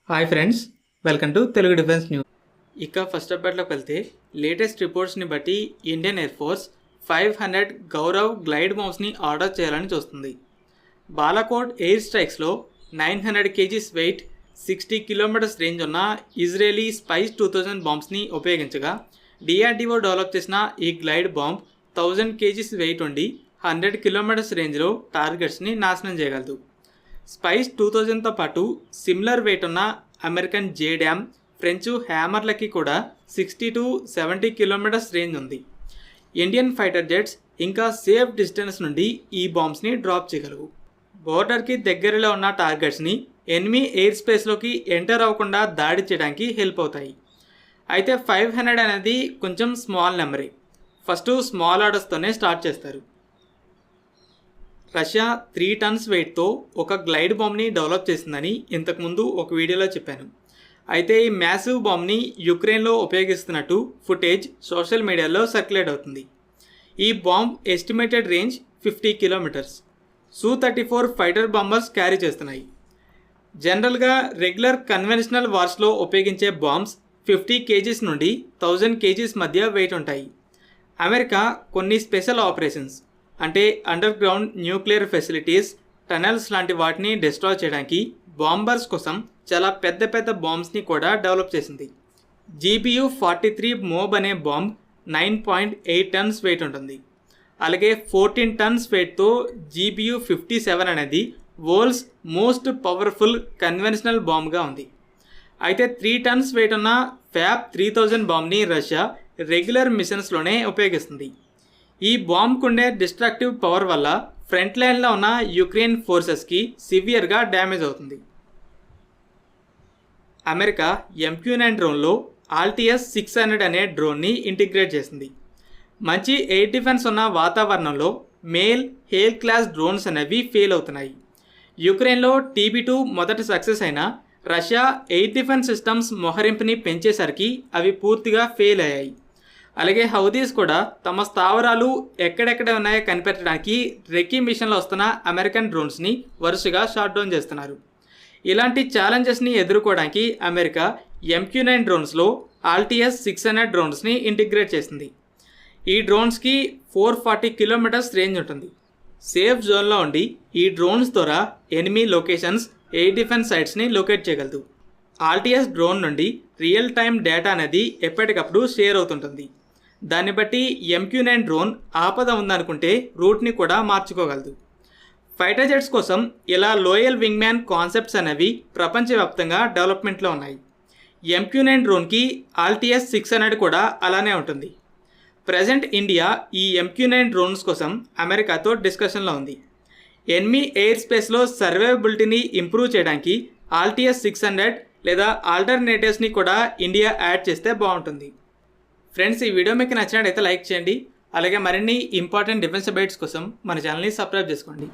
Hi friends, welcome to Telugu defence news. ఇక first అప్డేట్లోకి వెళ్తే లేటెస్ట్ రిపోర్ట్స్ని బట్టి Indian air force 500 Gaurav glide బాంబ్స్ని ఆర్డర్ చేయాలని చూస్తుంది. బాలాకోట్ ఎయిర్ స్ట్రైక్స్లో 900 kgs వెయిట్, 60 కిలోమీటర్స్ రేంజ్ ఉన్న ఇజ్రాయేలీ స్పైస్ 2000 బాంబ్స్ని ఉపయోగించగా డిఆర్డిఓ డెవలప్ చేసిన ఈ గ్లైడ్ బాంబ్ 1000 kgs వెయిట్ ఉండి 100 కిలోమీటర్స్ రేంజ్లో టార్గెట్స్ని నాశనం చేయగలదు. స్పైస్ 2000తో పాటు సిమిలర్ వెయిట్ ఉన్న అమెరికన్ జేడామ్, ఫ్రెంచ్ హ్యామర్లకి కూడా 60 to 70 కిలోమీటర్స్ రేంజ్ ఉంది. ఇండియన్ ఫైటర్ జెట్స్ ఇంకా సేఫ్ డిస్టెన్స్ నుండి ఈ బాంబ్స్ని డ్రాప్ చేయగలవు. బోర్డర్కి దగ్గరలో ఉన్న టార్గెట్స్ని ఎనిమీ ఎయిర్ స్పేస్లోకి ఎంటర్ అవ్వకుండా దాడి చేయడానికి హెల్ప్ అవుతాయి. అయితే 500 అనేది కొంచెం స్మాల్ నెంబరే. ఫస్ట్ స్మాల్ ఆర్డర్స్తోనే స్టార్ట్ చేస్తారు. రష్యా 3 tons వెయిట్తో ఒక గ్లైడ్ బాంబ్ని డెవలప్ చేసిందని ఇంతకుముందు ఒక వీడియోలో చెప్పాను. అయితే ఈ మ్యాసివ్ బాంబ్ని యుక్రెయిన్లో ఉపయోగిస్తున్నట్టు ఫుటేజ్ సోషల్ మీడియాలో సర్క్యులేట్ అవుతుంది. ఈ bomb estimated range 50 kilometres. Su-34 fighter bombers carry చేస్తున్నాయి. జనరల్గా రెగ్యులర్ కన్వెన్షనల్ వార్స్లో ఉపయోగించే బాంబ్స్ 50 kgs నుండి 1000 kgs మధ్య వెయిట్ ఉంటాయి. అమెరికా కొన్ని స్పెషల్ ఆపరేషన్స్ అంటే under ground nuclear facilities, tunnels లాంటి వాటిని డిస్ట్రాయ్ చేయడానికి బాంబర్స్ కోసం చాలా పెద్ద పెద్ద బాంబ్స్ని కూడా డెవలప్ చేసింది. GBU-43 మోబ్ అనే బాంబ్ 9.8 tons వెయిట్ ఉంటుంది. అలాగే 14 tons వెయిట్తో GBU-57 అనేది వరల్డ్స్ మోస్ట్ పవర్ఫుల్ కన్వెన్షనల్ బాంబ్గా ఉంది. అయితే 3 tons వెయిట్ ఉన్న ఫ్యాబ్ 3000 బాంబ్ని రష్యా రెగ్యులర్ మిషన్స్లోనే ఉపయోగిస్తుంది. ఈ బాంబ్కు ఉండే డిస్ట్రక్టివ్ పవర్ వల్ల ఫ్రంట్ లైన్లో ఉన్న యుక్రెయిన్ ఫోర్సెస్కి సివియర్గా డ్యామేజ్ అవుతుంది. అమెరికా MQ-9 డ్రోన్లో Altius-600 అనే డ్రోన్ని ఇంటిగ్రేట్ చేసింది. మంచి ఎయిర్ డిఫెన్స్ ఉన్న వాతావరణంలో మేల్ హేల్ క్లాస్ డ్రోన్స్ అనేవి ఫెయిల్ అవుతున్నాయి. యుక్రెయిన్లో TB2 మొదటి సక్సెస్ అయినా రష్యా ఎయిర్ డిఫెన్స్ సిస్టమ్స్ మొహరింపుని పెంచేసరికి అవి పూర్తిగా ఫెయిల్ అయ్యాయి. అలాగే హౌదీస్ కూడా తమ స్థావరాలు ఎక్కడెక్కడ ఉన్నాయో కనిపెట్టడానికి రెక్కీ మిషన్లో వస్తున్న అమెరికన్ డ్రోన్స్ని వరుసగా షాట్ డౌన్ చేస్తున్నారు. ఇలాంటి ఛాలెంజెస్ని ఎదుర్కోవడానికి అమెరికా MQ-9 డ్రోన్స్లో Altius-600 డ్రోన్స్ని ఇంటిగ్రేట్ చేసింది. ఈ డ్రోన్స్కి 440 కిలోమీటర్స్ రేంజ్ ఉంటుంది. సేఫ్ జోన్లో ఉండి ఈ డ్రోన్స్ ద్వారా ఎనిమీ లొకేషన్స్, ఎయిర్ డిఫెన్స్ సైట్స్ని లొకేట్ చేయగలదు. Altius డ్రోన్ నుండి రియల్ టైమ్ డేటా అనేది ఎప్పటికప్పుడు షేర్ అవుతుంటుంది. దాన్ని బట్టి MQ-9 డ్రోన్ ఆపద ఉందనుకుంటే రూట్ని కూడా మార్చుకోగలదు. ఫైటర్ జెట్స్ కోసం ఇలా లోయల్ వింగ్ మ్యాన్ కాన్సెప్ట్స్ అనేవి ప్రపంచవ్యాప్తంగా డెవలప్మెంట్లో ఉన్నాయి. MQ-9 డ్రోన్కి Altius-600 కూడా అలానే ఉంటుంది. ప్రజెంట్ ఇండియా ఈ MQ-9 డ్రోన్స్ కోసం అమెరికాతో డిస్కషన్లో ఉంది. ఎనిమీ ఎయిర్ స్పేస్లో సర్వైవబిలిటీని ఇంప్రూవ్ చేయడానికి Altius-600 లేదా ఆల్టర్నేటివ్స్ని కూడా ఇండియా యాడ్ చేస్తే బాగుంటుంది. ఫ్రెండ్స్, ఈ వీడియో మీకు నచ్చినట్లయితే లైక్ చేయండి. అలాగే మరిన్ని ఇంపార్టెంట్ డిఫెన్స్ అప్డేట్స్ కోసం మన ఛానల్ని సబ్స్క్రైబ్ చేసుకోండి.